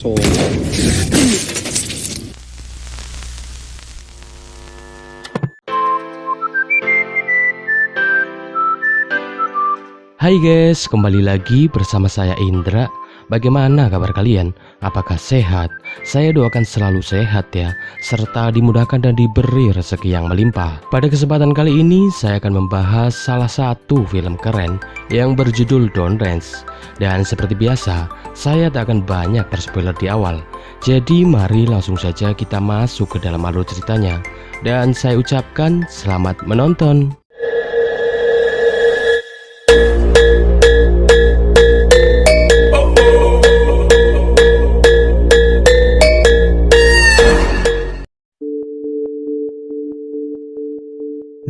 Hai guys, kembali lagi bersama saya Indra. Bagaimana kabar kalian? Apakah sehat? Saya doakan selalu sehat ya, serta dimudahkan dan diberi rezeki yang melimpah. Pada kesempatan kali ini saya akan membahas salah satu film keren yang berjudul Don't Dance. Dan seperti biasa, saya tak akan banyak berspoiler di awal. Jadi mari langsung saja kita masuk ke dalam alur ceritanya. Dan saya ucapkan selamat menonton.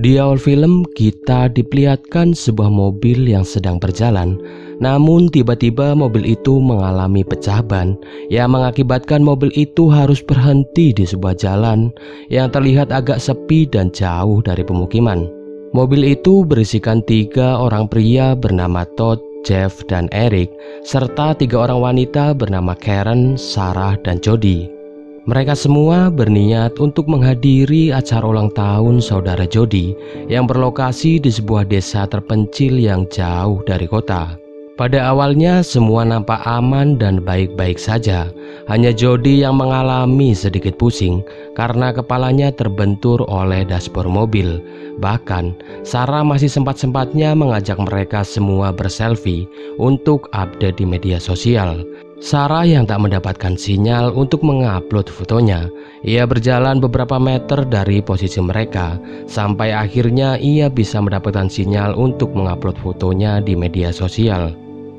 Di awal film, kita diperlihatkan sebuah mobil yang sedang berjalan. Namun tiba-tiba mobil itu mengalami pecah ban yang mengakibatkan mobil itu harus berhenti di sebuah jalan yang terlihat agak sepi dan jauh dari pemukiman. Mobil itu berisikan 3 orang pria bernama Todd, Jeff, dan Eric, serta 3 orang wanita bernama Karen, Sarah, dan Jody. Mereka semua berniat untuk menghadiri acara ulang tahun saudara Jody yang berlokasi di sebuah desa terpencil yang jauh dari kota. Pada awalnya semua nampak aman dan baik-baik saja. Hanya Jody yang mengalami sedikit pusing karena kepalanya terbentur oleh dashboard mobil. Bahkan Sarah masih sempat-sempatnya mengajak mereka semua berselfie untuk update di media sosial. Sarah yang tak mendapatkan sinyal untuk mengupload fotonya. Ia berjalan beberapa meter dari posisi mereka sampai akhirnya ia bisa mendapatkan sinyal untuk mengupload fotonya di media sosial.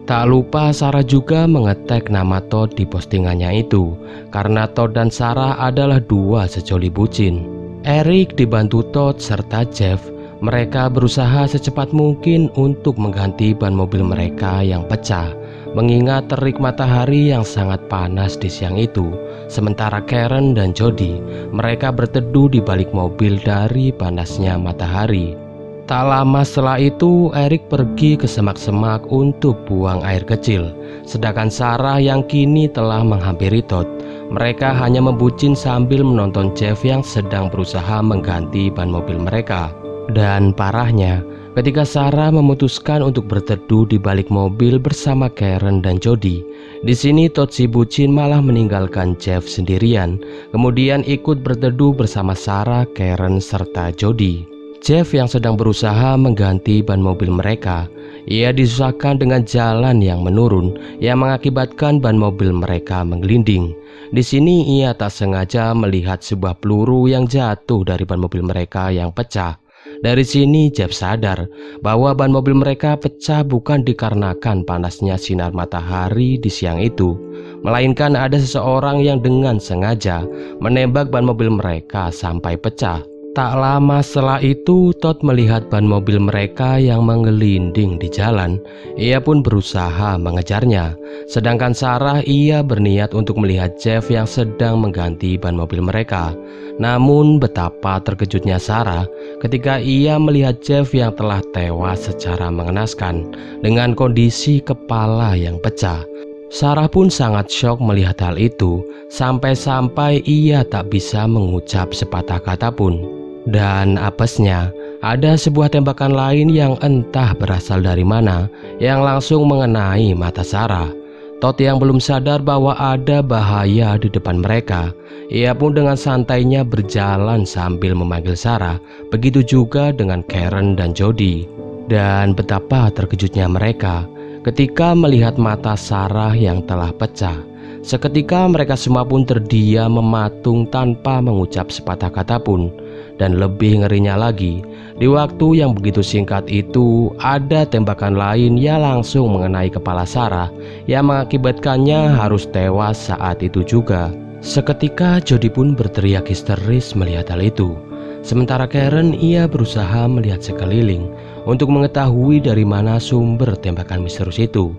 Tak lupa Sarah juga mengetek nama Todd di postingannya itu, karena Todd dan Sarah adalah 2 sejoli bucin. Eric dibantu Todd serta Jeff. Mereka berusaha secepat mungkin untuk mengganti ban mobil mereka yang pecah, mengingat terik matahari yang sangat panas di siang itu. Sementara Karen dan Jody, mereka berteduh di balik mobil dari panasnya matahari. Tak lama setelah itu, Eric pergi ke semak-semak untuk buang air kecil. Sedangkan Sarah yang kini telah menghampiri Todd, mereka hanya membucin sambil menonton Jeff yang sedang berusaha mengganti ban mobil mereka. Dan parahnya, ketika Sarah memutuskan untuk berteduh di balik mobil bersama Karen dan Jody, di sini Todd si bucin malah meninggalkan Jeff sendirian, kemudian ikut berteduh bersama Sarah, Karen, serta Jody. Jeff yang sedang berusaha mengganti ban mobil mereka, ia disusahkan dengan jalan yang menurun yang mengakibatkan ban mobil mereka menggelinding. Di sini ia tak sengaja melihat sebuah peluru yang jatuh dari ban mobil mereka yang pecah. Dari sini Jeff sadar bahwa ban mobil mereka pecah bukan dikarenakan panasnya sinar matahari di siang itu, melainkan ada seseorang yang dengan sengaja menembak ban mobil mereka sampai pecah. Tak lama setelah itu Todd melihat ban mobil mereka yang menggelinding di jalan. Ia pun berusaha mengejarnya. Sedangkan Sarah ia berniat untuk melihat Jeff yang sedang mengganti ban mobil mereka. Namun betapa terkejutnya Sarah ketika ia melihat Jeff yang telah tewas secara mengenaskan dengan kondisi kepala yang pecah. Sarah pun sangat syok melihat hal itu, sampai-sampai ia tak bisa mengucap sepatah kata pun. Dan apesnya, ada sebuah tembakan lain yang entah berasal dari mana yang langsung mengenai mata Sarah. Todd yang belum sadar bahwa ada bahaya di depan mereka, ia pun dengan santainya berjalan sambil memanggil Sarah. Begitu juga dengan Karen dan Jody. Dan betapa terkejutnya mereka ketika melihat mata Sarah yang telah pecah. Seketika mereka semua pun terdiam mematung tanpa mengucap sepatah kata pun. Dan lebih ngerinya lagi, di waktu yang begitu singkat itu ada tembakan lain yang langsung mengenai kepala Sarah yang mengakibatkannya harus tewas saat itu juga. Seketika Jody pun berteriak histeris melihat hal itu. Sementara Karen ia berusaha melihat sekeliling untuk mengetahui dari mana sumber tembakan misterius itu.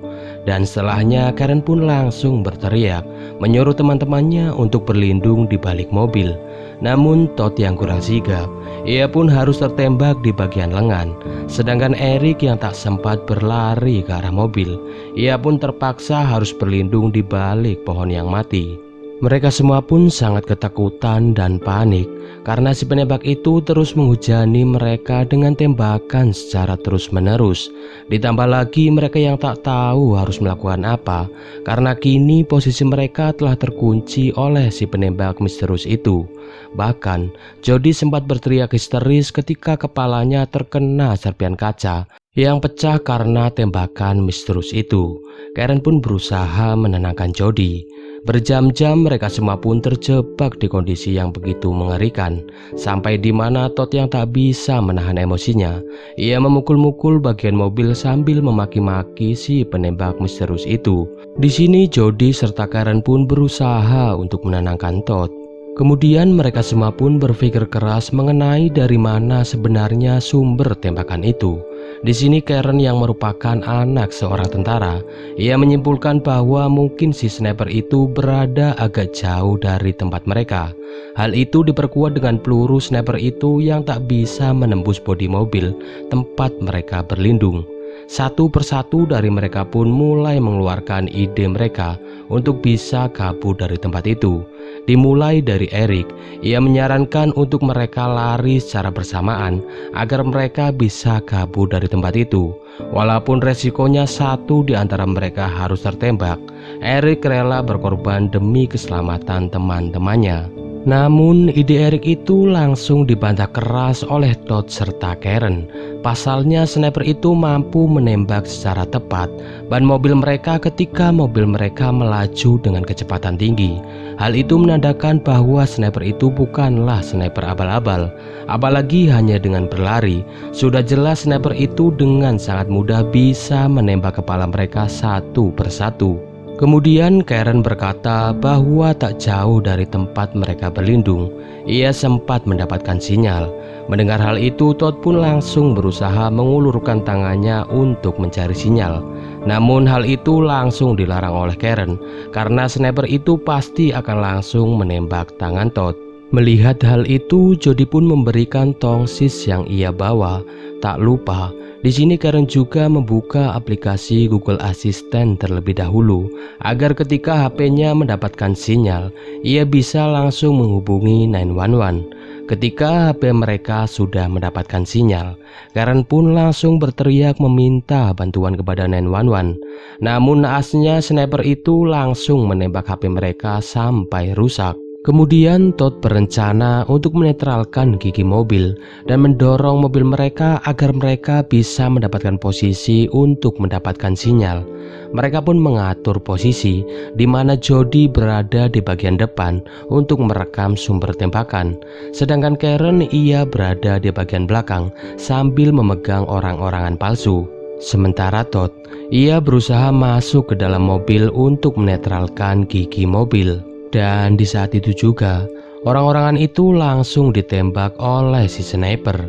Dan setelahnya Karen pun langsung berteriak menyuruh teman-temannya untuk berlindung di balik mobil. Namun Todd yang kurang sigap, ia pun harus tertembak di bagian lengan. Sedangkan Eric yang tak sempat berlari ke arah mobil, ia pun terpaksa harus berlindung di balik pohon yang mati. Mereka semua pun sangat ketakutan dan panik karena si penembak itu terus menghujani mereka dengan tembakan secara terus-menerus. Ditambah lagi mereka yang tak tahu harus melakukan apa karena kini posisi mereka telah terkunci oleh si penembak misterius itu. Bahkan Jody sempat berteriak histeris ketika kepalanya terkena serpian kaca yang pecah karena tembakan misterius itu. Karen pun berusaha menenangkan Jody. Berjam-jam mereka semua pun terjebak di kondisi yang begitu mengerikan, sampai di mana Todd yang tak bisa menahan emosinya. Ia memukul-mukul bagian mobil sambil memaki-maki si penembak misterius itu. Di sini Jody serta Karen pun berusaha untuk menenangkan Todd. Kemudian mereka semua pun berpikir keras mengenai dari mana sebenarnya sumber tembakan itu. Di sini Karen yang merupakan anak seorang tentara, ia menyimpulkan bahwa mungkin si sniper itu berada agak jauh dari tempat mereka. Hal itu diperkuat dengan peluru sniper itu yang tak bisa menembus bodi mobil tempat mereka berlindung. Satu persatu dari mereka pun mulai mengeluarkan ide mereka untuk bisa kabur dari tempat itu. Dimulai dari Eric, ia menyarankan untuk mereka lari secara bersamaan agar mereka bisa kabur dari tempat itu. Walaupun resikonya satu di antara mereka harus tertembak, Eric rela berkorban demi keselamatan teman-temannya. Namun ide Eric itu langsung dibantah keras oleh Todd serta Karen. Pasalnya sniper itu mampu menembak secara tepat ban mobil mereka ketika mobil mereka melaju dengan kecepatan tinggi. Hal itu menandakan bahwa sniper itu bukanlah sniper abal-abal. Apalagi hanya dengan berlari, sudah jelas sniper itu dengan sangat mudah bisa menembak kepala mereka satu persatu. Kemudian Karen berkata bahwa tak jauh dari tempat mereka berlindung, ia sempat mendapatkan sinyal. Mendengar hal itu, Todd pun langsung berusaha mengulurkan tangannya untuk mencari sinyal. Namun hal itu langsung dilarang oleh Karen karena sniper itu pasti akan langsung menembak tangan Todd. Melihat hal itu, Jody pun memberikan tongsis yang ia bawa. Tak lupa, di sini Karen juga membuka aplikasi Google Assistant terlebih dahulu agar ketika HP-nya mendapatkan sinyal, ia bisa langsung menghubungi 911. Ketika HP mereka sudah mendapatkan sinyal, Karen pun langsung berteriak meminta bantuan kepada 911. Namun naasnya sniper itu langsung menembak HP mereka sampai rusak. Kemudian Todd berencana untuk menetralkan gigi mobil dan mendorong mobil mereka agar mereka bisa mendapatkan posisi untuk mendapatkan sinyal. Mereka pun mengatur posisi di mana Jody berada di bagian depan untuk merekam sumber tembakan, sedangkan Karen ia berada di bagian belakang sambil memegang orang-orangan palsu. Sementara Todd, ia berusaha masuk ke dalam mobil untuk menetralkan gigi mobil. Dan di saat itu juga, orang-orangan itu langsung ditembak oleh si sniper.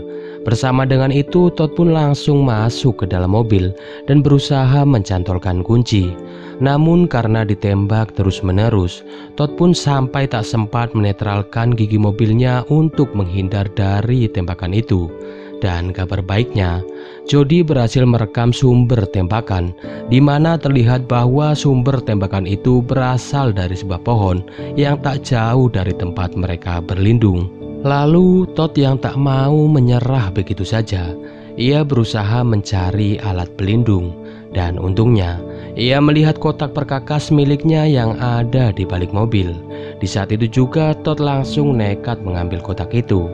Bersama dengan itu, Todd pun langsung masuk ke dalam mobil dan berusaha mencantolkan kunci. Namun karena ditembak terus-menerus, Todd pun sampai tak sempat menetralkan gigi mobilnya untuk menghindar dari tembakan itu. Dan kabar baiknya, Jody berhasil merekam sumber tembakan, di mana terlihat bahwa sumber tembakan itu berasal dari sebuah pohon yang tak jauh dari tempat mereka berlindung. Lalu Todd yang tak mau menyerah begitu saja, ia berusaha mencari alat pelindung. Dan untungnya, ia melihat kotak perkakas miliknya yang ada di balik mobil. Di saat itu juga Todd langsung nekat mengambil kotak itu.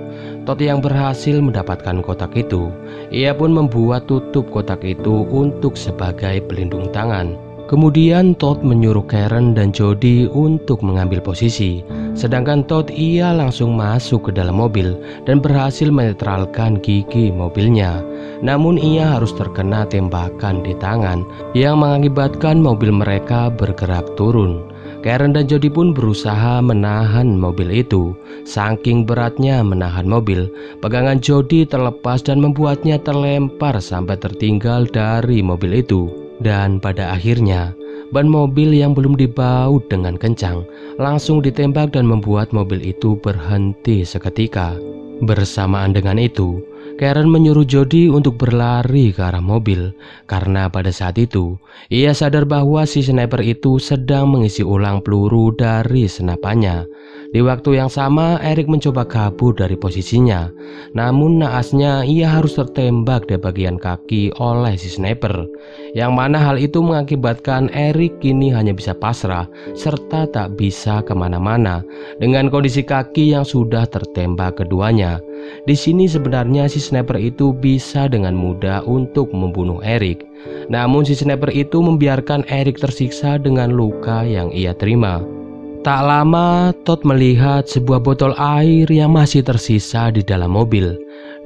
Todd yang berhasil mendapatkan kotak itu, ia pun membuat tutup kotak itu untuk sebagai pelindung tangan. Kemudian Todd menyuruh Karen dan Jody untuk mengambil posisi, sedangkan Todd ia langsung masuk ke dalam mobil dan berhasil menetralkan gigi mobilnya. Namun ia harus terkena tembakan di tangan yang mengakibatkan mobil mereka bergerak turun. Karen dan Jody pun berusaha menahan mobil itu. Saking beratnya menahan mobil, pegangan Jody terlepas dan membuatnya terlempar sampai tertinggal dari mobil itu. Dan pada akhirnya, ban mobil yang belum dibaut dengan kencang langsung ditembak dan membuat mobil itu berhenti seketika. Bersamaan dengan itu, Karen menyuruh Jody untuk berlari ke arah mobil karena pada saat itu ia sadar bahwa si sniper itu sedang mengisi ulang peluru dari senapannya. Di waktu yang sama, Eric mencoba kabur dari posisinya. Namun naasnya ia harus tertembak di bagian kaki oleh si sniper, yang mana hal itu mengakibatkan Eric kini hanya bisa pasrah serta tak bisa kemana-mana dengan kondisi kaki yang sudah tertembak keduanya. Di sini sebenarnya si sniper itu bisa dengan mudah untuk membunuh Eric. Namun si sniper itu membiarkan Eric tersiksa dengan luka yang ia terima. Tak lama, Todd melihat sebuah botol air yang masih tersisa di dalam mobil.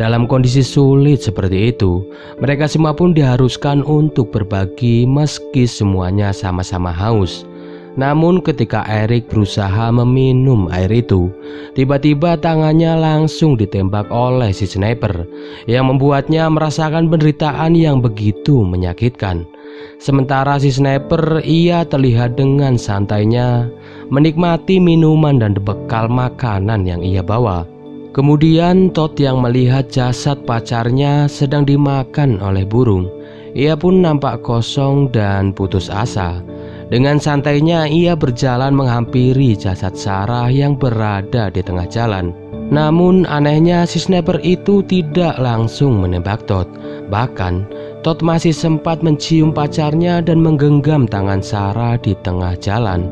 Dalam kondisi sulit seperti itu, mereka semua pun diharuskan untuk berbagi meski semuanya sama-sama haus. Namun ketika Eric berusaha meminum air itu, tiba-tiba tangannya langsung ditembak oleh si sniper yang membuatnya merasakan penderitaan yang begitu menyakitkan. Sementara si sniper, ia terlihat dengan santainya menikmati minuman dan bekal makanan yang ia bawa. Kemudian Todd yang melihat jasad pacarnya sedang dimakan oleh burung. Ia pun nampak kosong dan putus asa. Dengan santainya ia berjalan menghampiri jasad Sarah yang berada di tengah jalan. Namun anehnya si sniper itu tidak langsung menembak Todd. Bahkan Todd masih sempat mencium pacarnya dan menggenggam tangan Sarah di tengah jalan.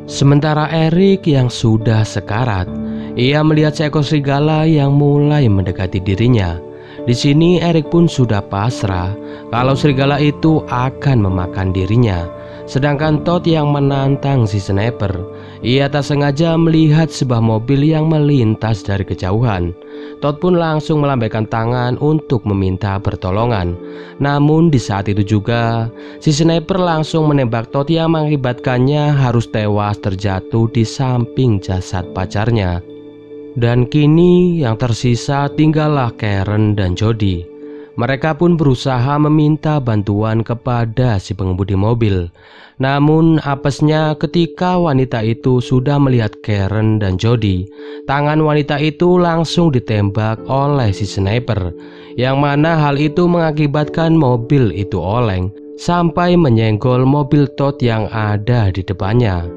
Sementara Eric yang sudah sekarat, ia melihat seekor serigala yang mulai mendekati dirinya. Di sini Eric pun sudah pasrah kalau serigala itu akan memakan dirinya. Sedangkan Todd yang menantang si sniper, ia tak sengaja melihat sebuah mobil yang melintas dari kejauhan. Todd pun langsung melambaikan tangan untuk meminta pertolongan. Namun di saat itu juga, si sniper langsung menembak Todd yang mengakibatkannya harus tewas terjatuh di samping jasad pacarnya. Dan kini yang tersisa tinggallah Karen dan Jody. Mereka pun berusaha meminta bantuan kepada si pengemudi mobil. Namun apesnya ketika wanita itu sudah melihat Karen dan Jody, tangan wanita itu langsung ditembak oleh si sniper, yang mana hal itu mengakibatkan mobil itu oleng sampai menyenggol mobil Todd yang ada di depannya.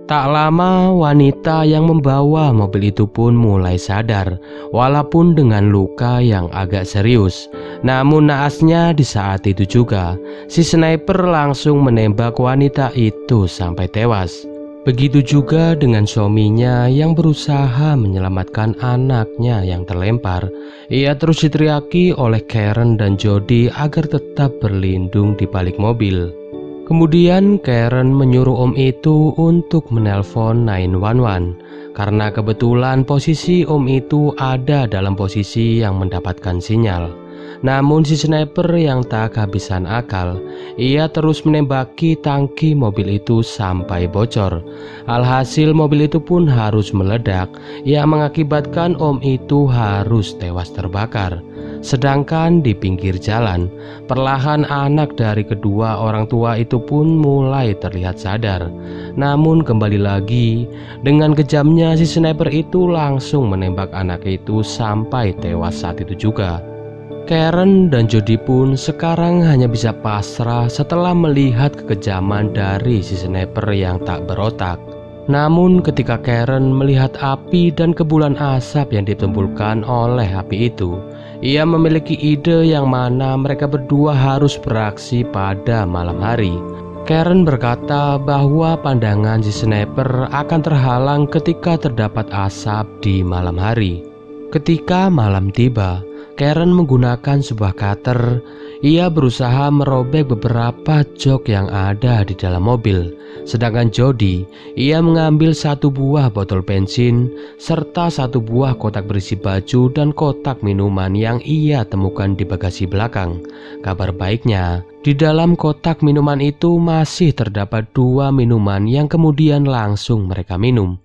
Tak lama wanita yang membawa mobil itu pun mulai sadar, walaupun dengan luka yang agak serius. Namun naasnya di saat itu juga, si sniper langsung menembak wanita itu sampai tewas. Begitu juga dengan suaminya yang berusaha menyelamatkan anaknya yang terlempar. Ia terus diteriaki oleh Karen dan Jody agar tetap berlindung di balik mobil. Kemudian Karen menyuruh om itu untuk menelpon 911 karena kebetulan posisi om itu ada dalam posisi yang mendapatkan sinyal. Namun si sniper yang tak kehabisan akal, ia terus menembaki tangki mobil itu sampai bocor. Alhasil mobil itu pun harus meledak yang mengakibatkan om itu harus tewas terbakar. Sedangkan di pinggir jalan, perlahan anak dari kedua orang tua itu pun mulai terlihat sadar. Namun kembali lagi, dengan kejamnya si sniper itu langsung menembak anak itu sampai tewas saat itu juga. Karen dan Jody pun sekarang hanya bisa pasrah setelah melihat kekejaman dari si sniper yang tak berotak. Namun ketika Karen melihat api dan kepulan asap yang ditimbulkan oleh api itu, ia memiliki ide yang mana mereka berdua harus beraksi pada malam hari. Karen berkata bahwa pandangan si sniper akan terhalang ketika terdapat asap di malam hari. Ketika malam tiba, Karen menggunakan sebuah cutter. Ia berusaha merobek beberapa jok yang ada di dalam mobil. Sedangkan Jody, ia mengambil satu buah botol bensin serta satu buah kotak berisi baju dan kotak minuman yang ia temukan di bagasi belakang. Kabar baiknya, di dalam kotak minuman itu masih terdapat 2 minuman yang kemudian langsung mereka minum.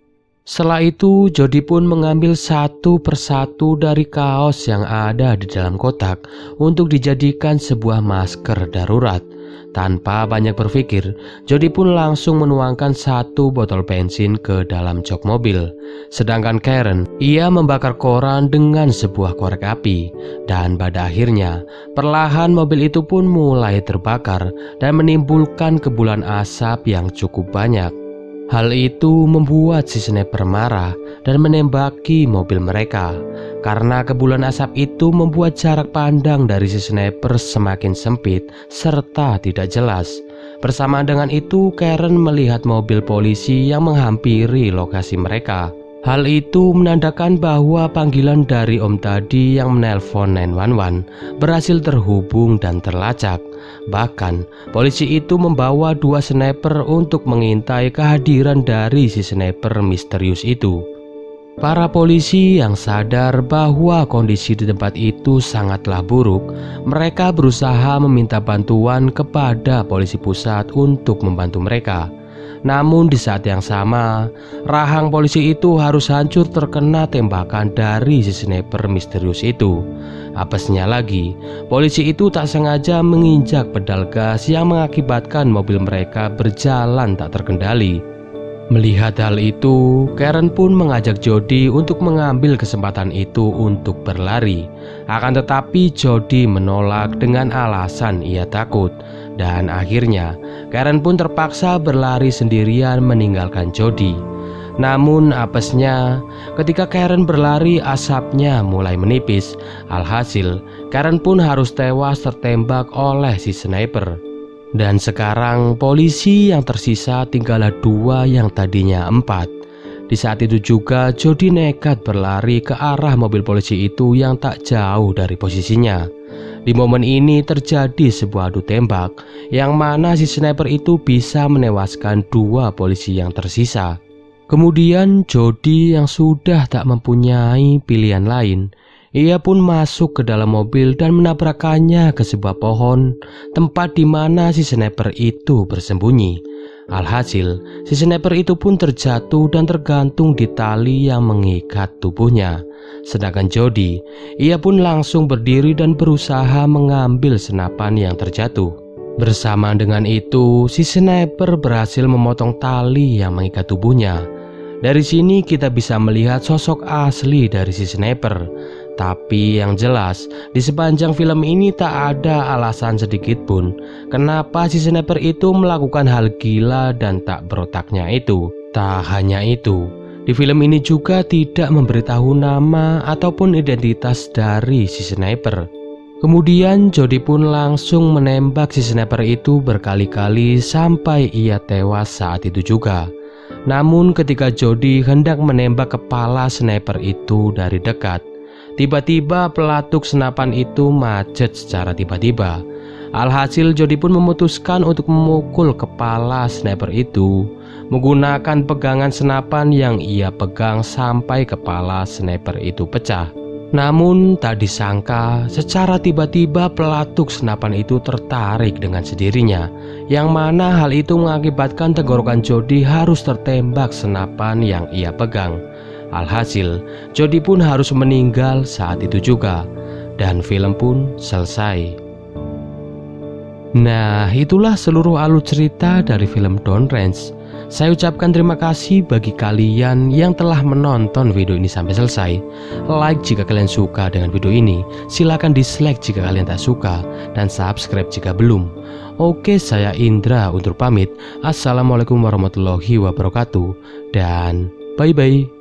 Setelah itu, Jody pun mengambil satu persatu dari kaos yang ada di dalam kotak untuk dijadikan sebuah masker darurat. Tanpa banyak berpikir, Jody pun langsung menuangkan satu botol bensin ke dalam jok mobil. Sedangkan Karen, ia membakar koran dengan sebuah korek api. Dan pada akhirnya, perlahan mobil itu pun mulai terbakar dan menimbulkan kepulan asap yang cukup banyak. Hal itu membuat si sniper marah dan menembaki mobil mereka. Karena kepulan asap itu membuat jarak pandang dari si sniper semakin sempit serta tidak jelas. Bersamaan dengan itu, Karen melihat mobil polisi yang menghampiri lokasi mereka. Hal itu menandakan bahwa panggilan dari Om tadi yang menelpon 911 berhasil terhubung dan terlacak. Bahkan, polisi itu membawa 2 sniper untuk mengintai kehadiran dari si sniper misterius itu. Para polisi yang sadar bahwa kondisi di tempat itu sangatlah buruk, mereka berusaha meminta bantuan kepada polisi pusat untuk membantu mereka. Namun di saat yang sama, rahang polisi itu harus hancur terkena tembakan dari si sniper misterius itu. Apesnya lagi, polisi itu tak sengaja menginjak pedal gas yang mengakibatkan mobil mereka berjalan tak terkendali. Melihat hal itu, Karen pun mengajak Jody untuk mengambil kesempatan itu untuk berlari. Akan tetapi Jody menolak dengan alasan ia takut. Dan akhirnya Karen pun terpaksa berlari sendirian meninggalkan Jody. Namun apesnya, ketika Karen berlari asapnya mulai menipis. Alhasil Karen pun harus tewas tertembak oleh si sniper. Dan sekarang polisi yang tersisa tinggallah 2 yang tadinya 4. Di saat itu juga Jody nekat berlari ke arah mobil polisi itu yang tak jauh dari posisinya. Di momen ini terjadi sebuah adu tembak yang mana si sniper itu bisa menewaskan 2 polisi yang tersisa. Kemudian Jody yang sudah tak mempunyai pilihan lain, ia pun masuk ke dalam mobil dan menabrakkannya ke sebuah pohon, tempat di mana si sniper itu bersembunyi. Alhasil, si sniper itu pun terjatuh dan tergantung di tali yang mengikat tubuhnya. Sedangkan Jody, ia pun langsung berdiri dan berusaha mengambil senapan yang terjatuh. Bersamaan dengan itu, si sniper berhasil memotong tali yang mengikat tubuhnya. Dari sini kita bisa melihat sosok asli dari si sniper. Tapi yang jelas, di sepanjang film ini tak ada alasan sedikit pun kenapa si sniper itu melakukan hal gila dan tak berotaknya itu. Tak hanya itu, di film ini juga tidak memberitahu nama ataupun identitas dari si sniper. Kemudian Jody pun langsung menembak si sniper itu berkali-kali sampai ia tewas saat itu juga. Namun ketika Jody hendak menembak kepala sniper itu dari dekat, tiba-tiba pelatuk senapan itu macet secara tiba-tiba. Alhasil Jody pun memutuskan untuk memukul kepala sniper itu menggunakan pegangan senapan yang ia pegang sampai kepala sniper itu pecah. Namun tak disangka, secara tiba-tiba pelatuk senapan itu tertarik dengan sendirinya, yang mana hal itu mengakibatkan tenggorokan Jody harus tertembak senapan yang ia pegang. Alhasil, Jody pun harus meninggal saat itu juga, dan film pun selesai. Nah, itulah seluruh alur cerita dari film Downrange. Saya ucapkan terima kasih bagi kalian yang telah menonton video ini sampai selesai. Like jika kalian suka dengan video ini, silahkan dislike jika kalian tak suka, dan subscribe jika belum. Oke, saya Indra undur pamit. Assalamualaikum warahmatullahi wabarakatuh, dan bye-bye.